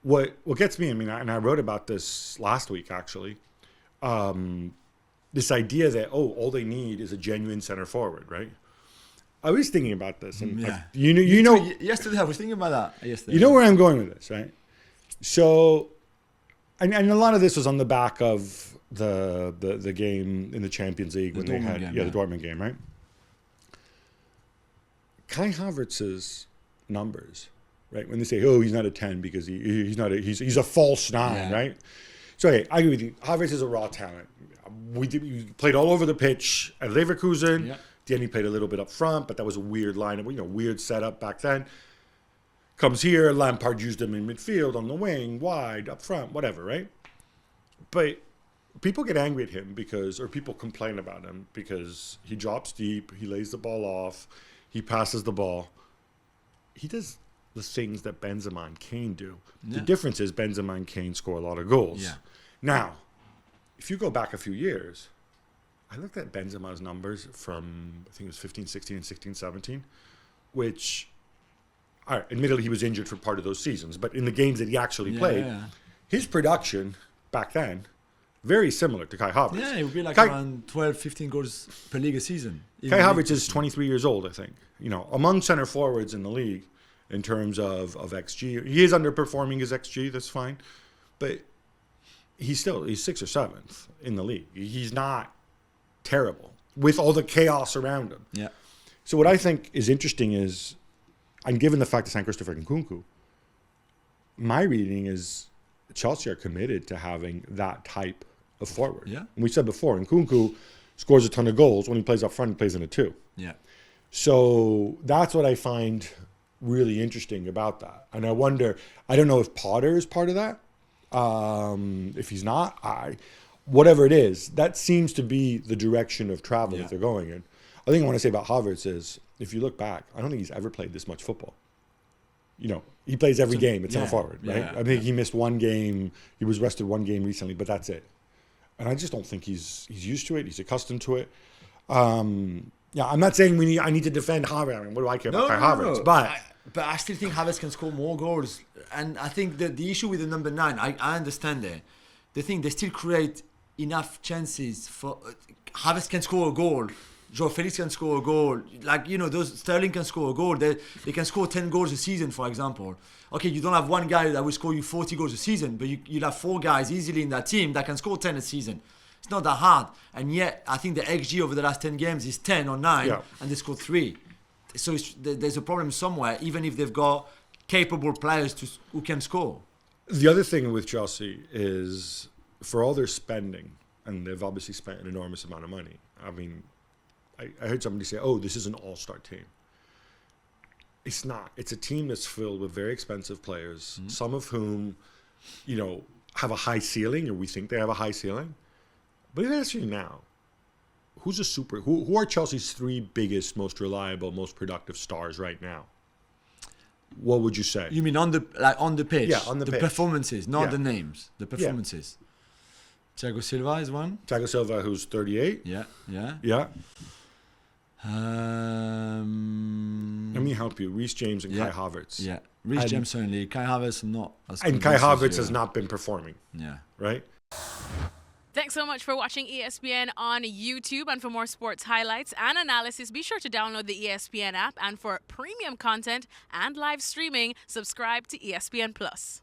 what gets me, and I wrote about this last week actually. This idea that all they need is a genuine center forward, right? I was thinking about this, and you know, yesterday I was thinking about that. Yesterday, you know where I'm going with this, right? So, and a lot of this was on the back of the game in the Champions League when they had the Dortmund game, right? Kai Havertz's numbers, right? When they say, he's not a 10 because he's a false 9, right? So, okay, I agree with you. Havertz is a raw talent. We played all over the pitch at Leverkusen. Yeah. Then he played a little bit up front, but that was a weird lineup, weird setup back then. Comes here, Lampard used him in midfield, on the wing, wide, up front, whatever, right? But people get angry at him or people complain about him because he drops deep, he lays the ball off, he passes the ball. He does the things that Benzema and Kane do. Yeah. The difference is Benzema and Kane score a lot of goals. Yeah. Now, if you go back a few years, I looked at Benzema's numbers from, I think it was 15, 16, and 16, 17, which, all right, admittedly, he was injured for part of those seasons, but in the games that he actually played, his production back then, very similar to Kai Havertz. Yeah, it would be like around 12, 15 goals per league a season. Kai Havertz is 23 years old, I think. Among center forwards in the league, in terms of XG, he is underperforming his XG, that's fine, but he's 6th or 7th in the league. He's not terrible with all the chaos around him. Yeah. So what I think is interesting is, and given the fact that San Christopher Nkunku, my reading is Chelsea are committed to having that type of forward. Yeah. And we said before, Nkunku scores a ton of goals. When he plays up front, he plays in a 2. Yeah. So that's what I find really interesting about that. And I wonder, I don't know if Potter is part of that. If he's not, whatever it is, that seems to be the direction of travel that they're going in. I think I want to say about Havertz is, if you look back, I don't think he's ever played this much football. He plays every game at center forward, right? I think he missed one game. He was rested one game recently, but that's it. And I just don't think he's used to it. He's accustomed to it. I'm not saying I need to defend Havertz. What do I care about Kai Havertz? No. But I still think Havertz can score more goals. And I think that the issue with the number 9, I understand it. The thing, they still create enough chances for Havertz can score a goal. Joe Felix can score a goal. Those Sterling can score a goal. They can score 10 goals a season, for example. Okay, you don't have one guy that will score you 40 goals a season, but you'll have 4 guys easily in that team that can score 10 a season. It's not that hard. And yet, I think the XG over the last 10 games is 10 or 9, and they scored 3. So there's a problem somewhere, even if they've got capable players who can score. The other thing with Chelsea is, for all their spending, and they've obviously spent an enormous amount of money. I heard somebody say, this is an all-star team. It's not. It's a team that's filled with very expensive players, some of whom, have a high ceiling, or we think they have a high ceiling. But if I ask you now, who are Chelsea's 3 biggest, most reliable, most productive stars right now? What would you say? You mean on the pitch? Yeah, on the pitch. The performances, not the names. The performances. Yeah. Thiago Silva is one. Thiago Silva, who's 38. Yeah. Let me help you. Reece James and Kai Havertz. Yeah. Reece James certainly. Kai Havertz not as And Kai Havertz has not been performing. Yeah. Right? Thanks so much for watching ESPN on YouTube. And for more sports highlights and analysis, be sure to download the ESPN app. And for premium content and live streaming, subscribe to ESPN Plus.